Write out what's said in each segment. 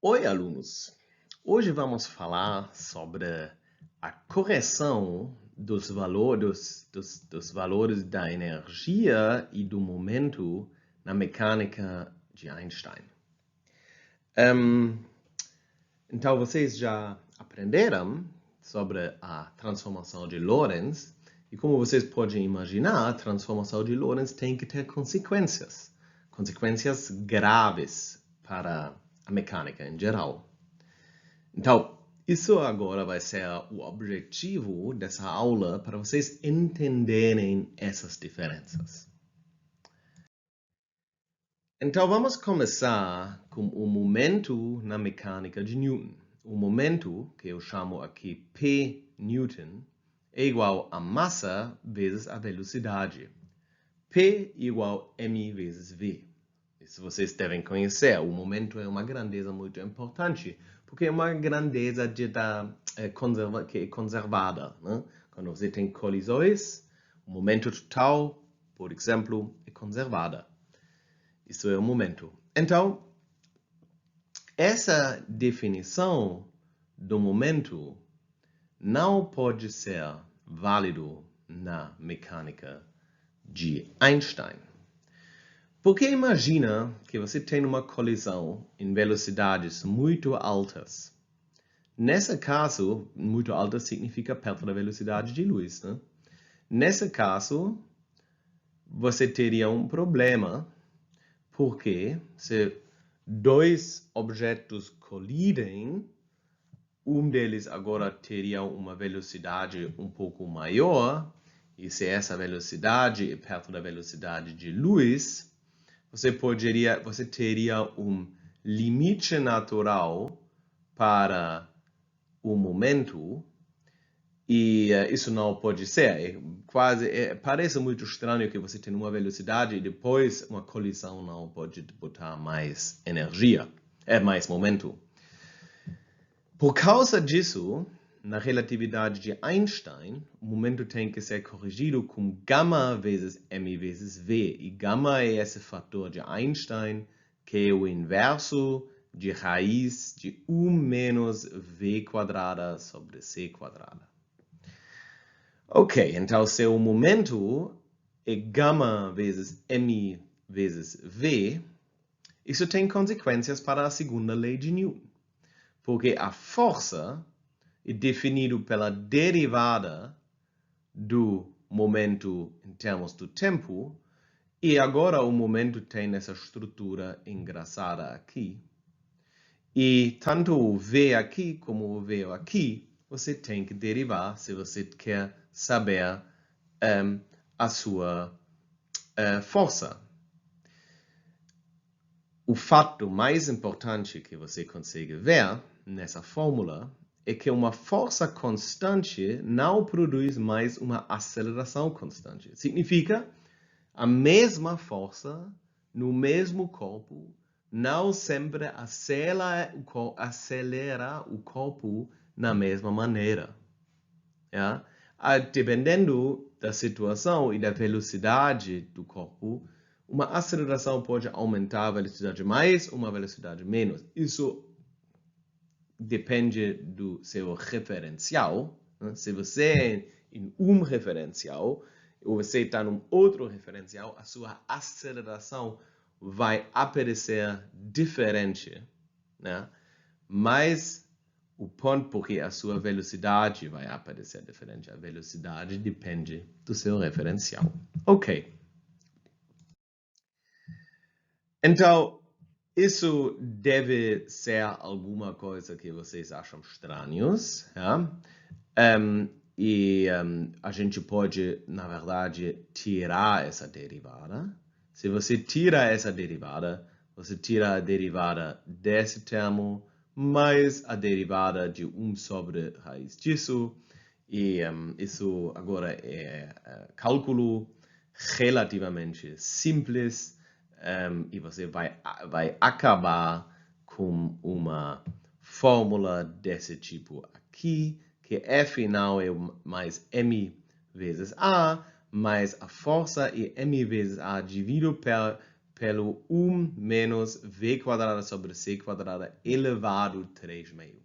Oi, alunos! Hoje vamos falar sobre a correção dos valores da energia e do momento na mecânica de Einstein. Então, vocês já aprenderam sobre a transformação de Lorentz e como vocês podem imaginar, a transformação de Lorentz tem que ter consequências graves para a mecânica em geral. Então, isso agora vai ser o objetivo dessa aula para vocês entenderem essas diferenças. Então, vamos começar com o momento na mecânica de Newton. O momento, que eu chamo aqui P Newton, é igual a massa vezes a velocidade. P igual m vezes v. Isso vocês devem conhecer. O momento é uma grandeza muito importante, porque é uma grandeza que é conservada. Né? Quando você tem colisões, o momento total, por exemplo, é conservada. Isso é o momento. Então, essa definição do momento não pode ser válido na mecânica de Einstein. Porque imagina que você tem uma colisão em velocidades muito altas. Nesse caso, muito alta significa perto da velocidade de luz. Né? Nesse caso, você teria um problema, porque se dois objetos colidem, um deles agora teria uma velocidade um pouco maior, e se essa velocidade é perto da velocidade de luz, você teria um limite natural para o momento, e isso não pode ser. Parece muito estranho que você tem uma velocidade e depois uma colisão não pode botar mais energia, mais momento. Por causa disso, na relatividade de Einstein, o momento tem que ser corrigido com gama vezes m vezes v. E gama é esse fator de Einstein, que é o inverso de raiz de 1 menos v quadrada sobre c quadrada. Ok, então se o momento é gama vezes m vezes v, isso tem consequências para a segunda lei de Newton. Porque a força é definida pela derivada do momento em termos do tempo, e agora o momento tem essa estrutura engraçada aqui. E tanto o V aqui como o V aqui, você tem que derivar se você quer saber a sua força. O fato mais importante que você consegue ver nessa fórmula é que uma força constante não produz mais uma aceleração constante. Significa a mesma força no mesmo corpo não sempre acelera o corpo na mesma maneira. Yeah? Dependendo da situação e da velocidade do corpo, uma aceleração pode aumentar a velocidade mais, uma velocidade menos. Isso depende do seu referencial. Né? Se você é em um referencial ou você está em outro referencial, a sua aceleração vai aparecer diferente. Né? Mas o ponto porque a sua velocidade vai aparecer diferente. A velocidade depende do seu referencial. Ok. Então, isso deve ser alguma coisa que vocês acham estranhos. Ja? A gente pode, na verdade, tirar essa derivada. Se você tira essa derivada, você tira a derivada desse termo mais a derivada de 1 sobre raiz disso. E isso agora é cálculo relativamente simples. E você vai acabar com uma fórmula desse tipo aqui, que F não é mais m vezes a, mais a força é m vezes a dividido pelo 1 menos v quadrada sobre c quadrada elevado 3/meio.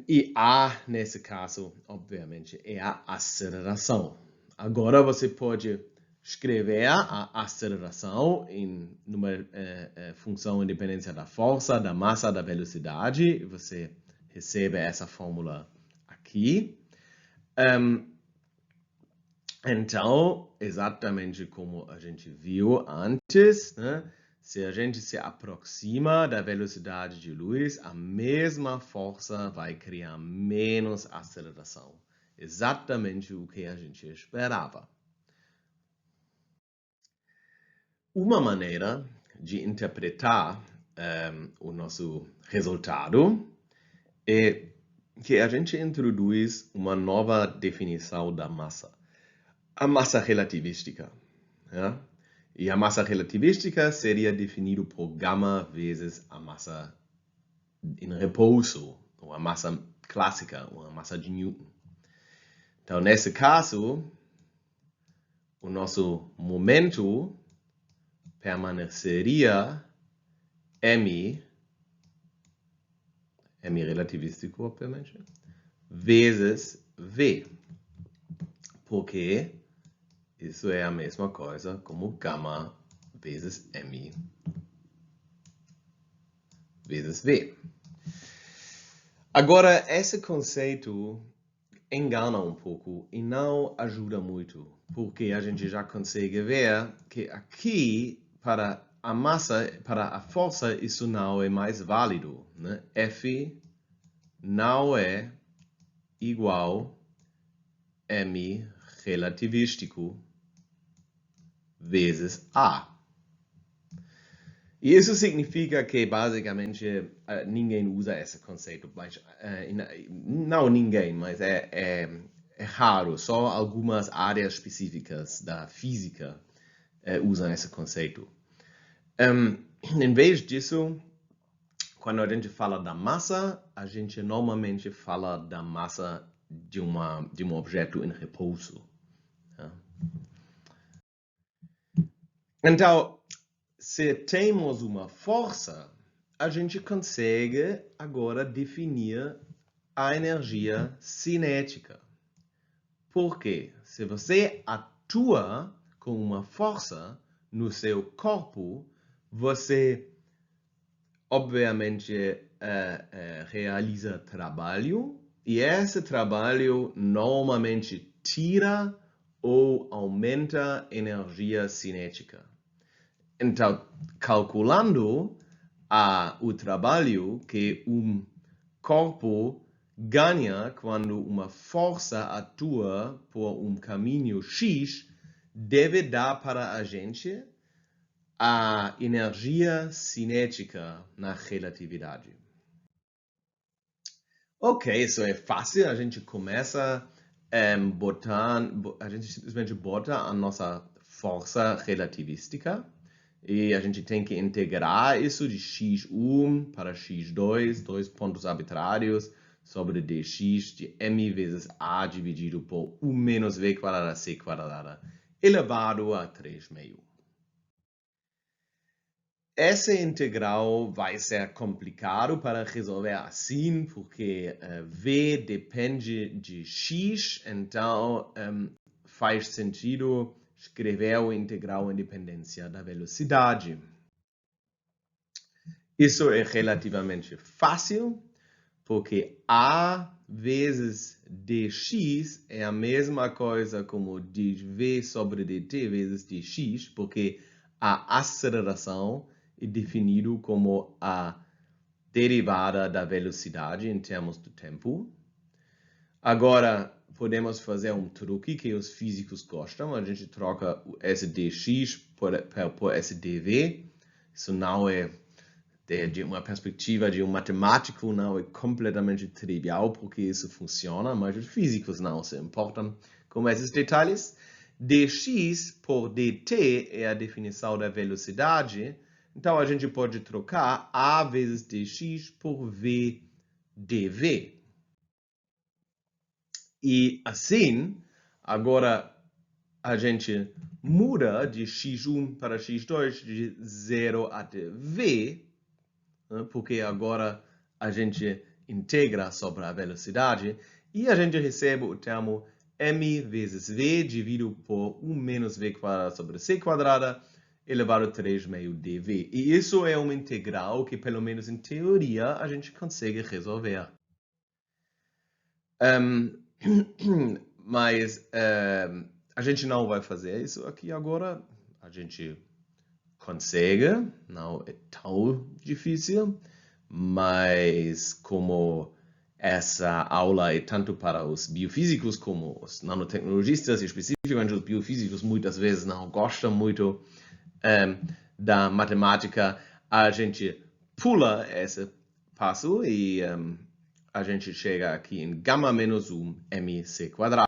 E A, nesse caso, obviamente, é a aceleração. Agora você pode escrever a aceleração em uma função independência da força, da massa, da velocidade. Você recebe essa fórmula aqui. Então, exatamente como a gente viu antes, né? Se a gente se aproxima da velocidade de luz, a mesma força vai criar menos aceleração. Exatamente o que a gente esperava. Uma maneira de interpretar o nosso resultado é que a gente introduz uma nova definição da massa. A massa relativística. Ja? E a massa relativística seria definida por gama vezes a massa em repouso, ou a massa clássica, ou a massa de Newton. Então, nesse caso, o nosso momento permaneceria m relativístico, obviamente, vezes v. Porque isso é a mesma coisa como gama vezes m vezes v. Agora, esse conceito engana um pouco e não ajuda muito, porque a gente já consegue ver que aqui, para a massa, para a força, isso não é mais válido, né? F não é igual m relativístico vezes A. E isso significa que, basicamente, ninguém usa esse conceito. Não ninguém, mas é raro. Só algumas áreas específicas da física usam esse conceito. Em vez disso, quando a gente fala da massa, a gente normalmente fala da massa de um objeto em repouso. Tá? Então, se temos uma força, a gente consegue agora definir a energia cinética. Por quê? Se você atua com uma força no seu corpo, você obviamente realiza trabalho, e esse trabalho normalmente tira ou aumenta energia cinética. Então, calculando o trabalho que um corpo ganha quando uma força atua por um caminho X, deve dar para a gente a energia cinética na relatividade. Ok, isso é fácil. A gente começa a gente simplesmente bota a nossa força relativística. E a gente tem que integrar isso de x1 para x2, 2 pontos arbitrários, sobre dx de m vezes a dividido por 1 menos v quadrada c quadrada elevado a 3/meio. Essa integral vai ser complicado para resolver assim, porque v depende de x, então faz sentido escrever o integral em dependência da velocidade. Isso é relativamente fácil, porque a vezes dx é a mesma coisa como dv sobre dt vezes dx, porque a aceleração é definido como a derivada da velocidade em termos do tempo. Agora, podemos fazer um truque que os físicos gostam. A gente troca esse dx por esse dv. Isso não é, de uma perspectiva de um matemático, não é completamente trivial porque isso funciona, mas os físicos não se importam com esses detalhes. Dx por dt é a definição da velocidade. Então, a gente pode trocar a vezes dx por v dv. E assim, agora, a gente muda de x1 para x2 de 0 até v, né? Porque agora a gente integra sobre a velocidade e a gente recebe o termo m vezes v dividido por 1 menos v quadrado sobre c quadrada elevado a 3 meio dv. E isso é uma integral que, pelo menos em teoria, a gente consegue resolver. Mas a gente não vai fazer isso aqui agora. A gente consegue, não é tão difícil, mas como essa aula é tanto para os biofísicos como os nanotecnologistas, especificamente os biofísicos, muitas vezes não gostam muito da matemática, a gente pula esse passo e a gente chega aqui em gama menos 1 mc quadrado.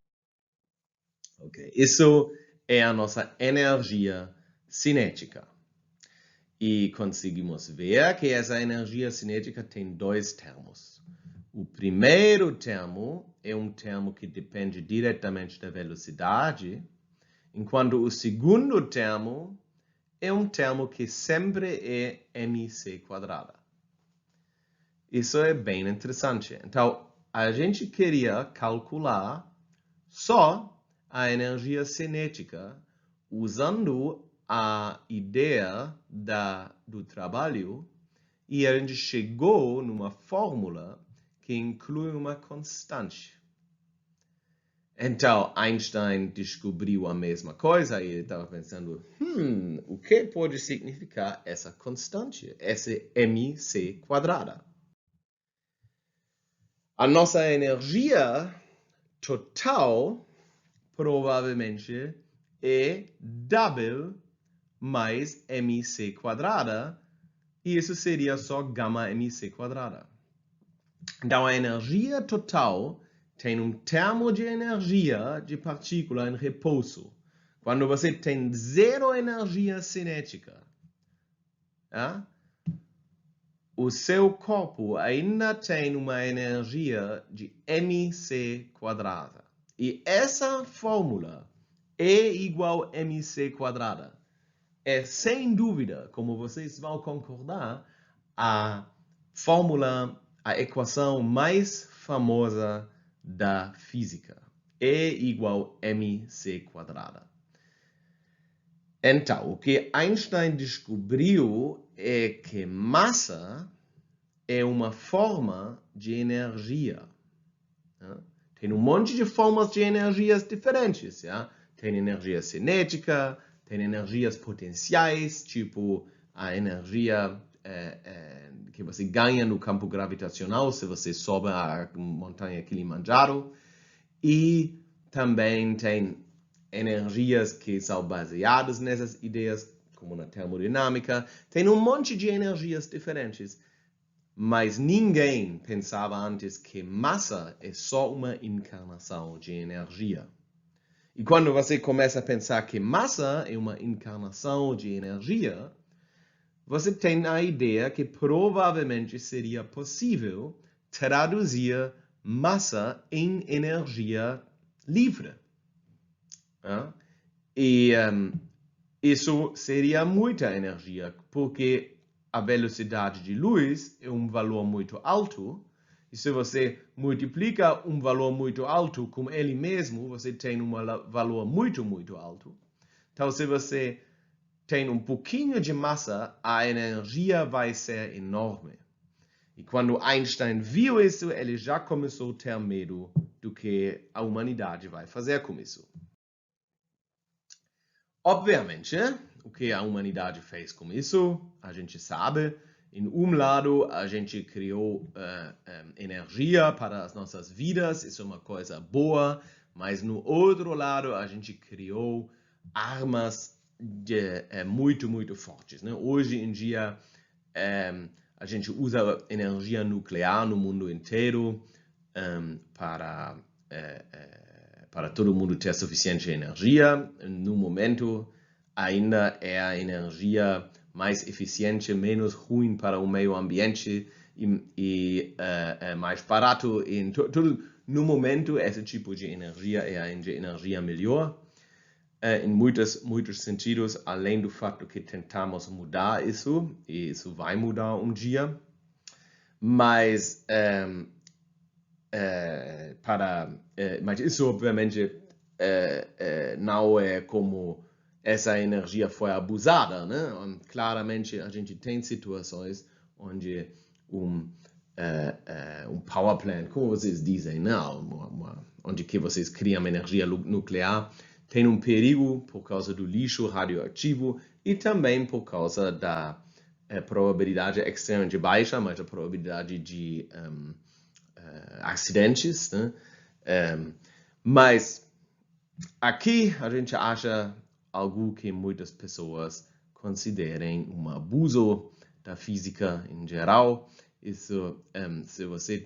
Okay. Isso é a nossa energia cinética. E conseguimos ver que essa energia cinética tem dois termos. O primeiro termo é um termo que depende diretamente da velocidade, enquanto o segundo termo é um termo que sempre é mc quadrada. Isso é bem interessante. Então, a gente queria calcular só a energia cinética usando a ideia do trabalho e a gente chegou numa fórmula que inclui uma constante. Então, Einstein descobriu a mesma coisa e ele estava pensando, o que pode significar essa constante, essa mc quadrada? A nossa energia total provavelmente é W mais mc quadrada, e isso seria só gama mc quadrada. Então, a energia total tem um termo de energia de partícula em repouso. Quando você tem zero energia cinética, o seu corpo ainda tem uma energia de mc quadrada. E essa fórmula é igual a mc quadrada. É, sem dúvida, como vocês vão concordar, a fórmula, a equação mais famosa da física. E igual a mc quadrada. Então, o que Einstein descobriu é que massa é uma forma de energia. Tem um monte de formas de energias diferentes. Tem energia cinética, tem energias potenciais, tipo a energia que você ganha no campo gravitacional se você sobe a montanha Kilimanjaro. E também tem energias que são baseadas nessas ideias, como na termodinâmica. Tem um monte de energias diferentes. Mas ninguém pensava antes que massa é só uma encarnação de energia. E quando você começa a pensar que massa é uma encarnação de energia, você tem a ideia que provavelmente seria possível traduzir massa em energia livre. E isso seria muita energia, porque a velocidade de luz é um valor muito alto, e se você multiplica um valor muito alto com ele mesmo, você tem um valor muito, muito alto. Então, se você tem um pouquinho de massa, a energia vai ser enorme. E quando Einstein viu isso, ele já começou a ter medo do que a humanidade vai fazer com isso. Obviamente, o que a humanidade fez com isso, a gente sabe. Em um lado, a gente criou energia para as nossas vidas, isso é uma coisa boa, mas no outro lado, a gente criou armas muito, muito fortes. Né? Hoje em dia, a gente usa energia nuclear no mundo inteiro para todo mundo ter suficiente energia. No momento, ainda é a energia mais eficiente, menos ruim para o meio ambiente e mais barato. No momento, esse tipo de energia é a energia melhor. em muitos sentidos, além do fato que tentamos mudar isso, e isso vai mudar um dia, mas mas isso obviamente não é como essa energia foi abusada, né? Claramente a gente tem situações onde um power plant, como vocês dizem, não, onde que vocês criam energia nuclear, tem um perigo por causa do lixo radioativo e também por causa da probabilidade extremamente baixa, mas a probabilidade de acidentes, né? Mas aqui a gente acha algo que muitas pessoas considerem um abuso da física em geral. Isso, se você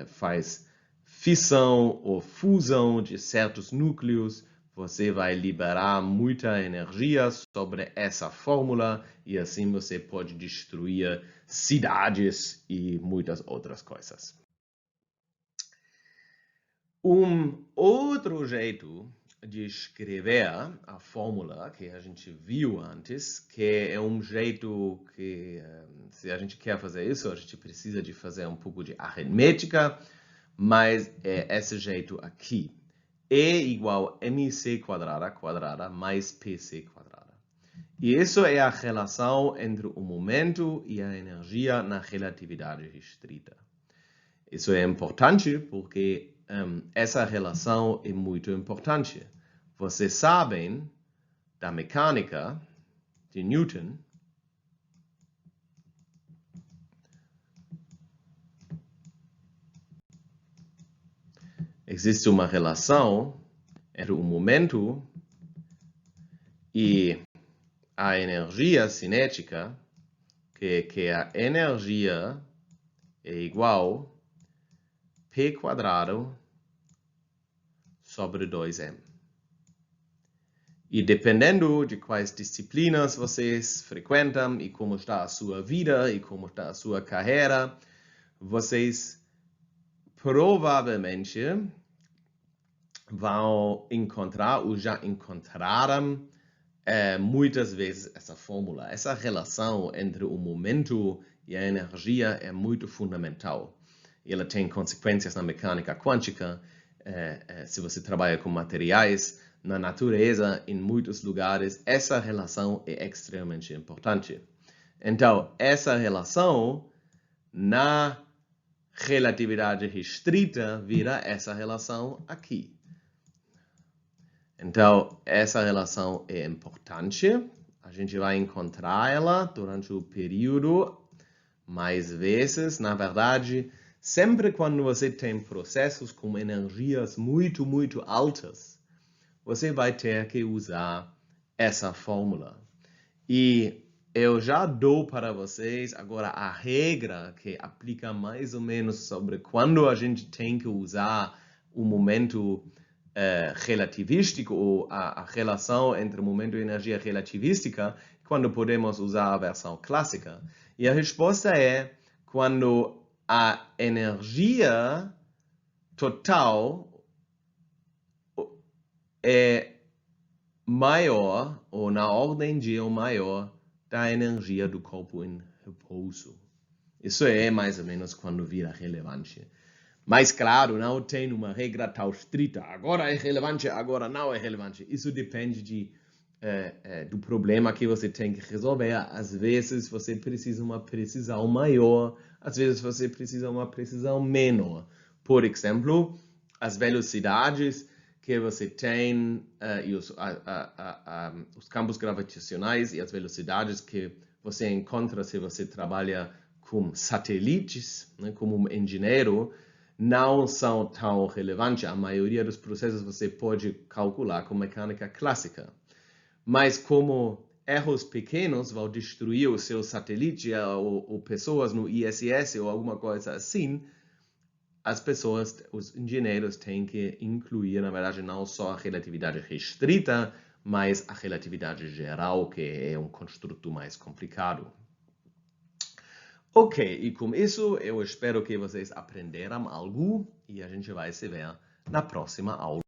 faz fissão ou fusão de certos núcleos, você vai liberar muita energia sobre essa fórmula e assim você pode destruir cidades e muitas outras coisas. Um outro jeito de escrever a fórmula que a gente viu antes, que é um jeito que, se a gente quer fazer isso, a gente precisa de fazer um pouco de aritmética, mas é esse jeito aqui. E igual mc quadrada mais pc quadrada. E isso é a relação entre o momento e a energia na relatividade restrita. Isso é importante porque essa relação é muito importante. Vocês sabem da mecânica de Newton existe uma relação entre o momento e a energia cinética, que a energia é igual P quadrado sobre 2m. E dependendo de quais disciplinas vocês frequentam e como está a sua vida e como está a sua carreira, vocês provavelmente vão encontrar ou já encontraram muitas vezes essa fórmula. Essa relação entre o momento e a energia é muito fundamental. E ela tem consequências na mecânica quântica. Se você trabalha com materiais, na natureza, em muitos lugares, essa relação é extremamente importante. Então, essa relação na relatividade restrita vira essa relação aqui. Então, essa relação é importante. A gente vai encontrar ela durante o período mais vezes. Na verdade, sempre quando você tem processos com energias muito, muito altas, você vai ter que usar essa fórmula. E eu já dou para vocês agora a regra que aplica mais ou menos sobre quando a gente tem que usar o momento relativístico ou a relação entre momento e energia relativística, quando podemos usar a versão clássica. E a resposta é quando a energia total é maior, ou na ordem de ou maior, da energia do corpo em repouso. Isso é mais ou menos quando vira relevante. Mas, claro, não tem uma regra tão estrita. Agora é relevante, agora não é relevante. Isso depende do problema que você tem que resolver. Às vezes você precisa de uma precisão maior, às vezes você precisa de uma precisão menor. Por exemplo, as velocidades que você tem e os campos gravitacionais e as velocidades que você encontra se você trabalha com satélites, né, como um engenheiro, não são tão relevantes. A maioria dos processos você pode calcular com mecânica clássica. Mas como erros pequenos vão destruir o seu satélite ou pessoas no ISS ou alguma coisa assim, as pessoas, os engenheiros têm que incluir, na verdade, não só a relatividade restrita, mas a relatividade geral, que é um construto mais complicado. Ok, e com isso eu espero que vocês aprenderam algo e a gente vai se ver na próxima aula.